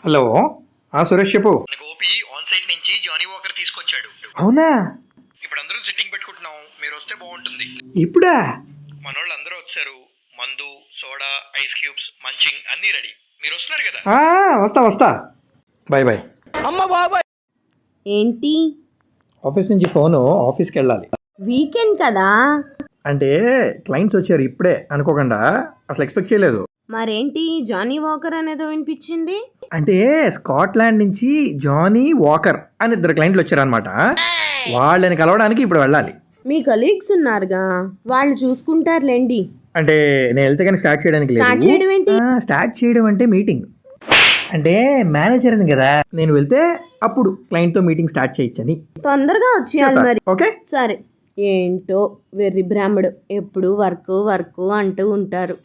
Hello, Suresh చెప్పు. Gopi on site నుంచి Johnnie Walker తీసుకొచ్చాడు. అవునా? ఇప్పుడు అందరూ సిట్టింగ్ పెట్టుకుంటున్నాం, మీరు వస్తే బాగుంటుంది. ఇప్పుడా? మనోళ్ళు అందరూ వచ్చారు. మందు, సోడా, ఐస్ క్యూబ్స్, మంచింగ్ అన్నీ రెడీ. మీరు వస్తున్నారు కదా? వస్తా. Bye bye. అమ్మ బాబాయ్. ఏంటి? ఆఫీస్ నుంచి ఫోను, ఆఫీస్కి వెళ్ళాలి. వీకెండ్ కదా. అంటే క్లయింట్స్ వచ్చారు ఇప్పుడే అనుకోకుండా, అసలు ఎక్స్పెక్ట్ చేయలేదు. మరేంటి జానీ వాకర్ అనేదో వినిపించింది? అంటే స్కాట్లాండ్ నుంచి జానీ వాకర్ అని 2 క్లయింట్లు వచ్చారనమాట. వాళ్ళని కలవడానికి ఇప్పుడు వెళ్ళాలి. మీ కలీగ్స్ ఉన్నారుగా, వాళ్ళు చూసుకుంటారులేండి. అంటే నేను వెళ్తే కానీ స్టార్ట్ చేయడానికి స్టార్ట్ చేయడం ఏంటి? స్టార్ట్ చేయడం అంటే మీటింగ్. అంటే మేనేజర్ అని కదా, నేను వెళ్తే అప్పుడు క్లయింట్తో మీటింగ్ స్టార్ట్ చేయొచ్చని. తొందరగా వచ్చేయాలి మరి. ఓకే సరే. ఏంటో వెర్రి బ్రాహ్మడు ఎప్పుడు వర్క్ అంటూ ఉంటారు.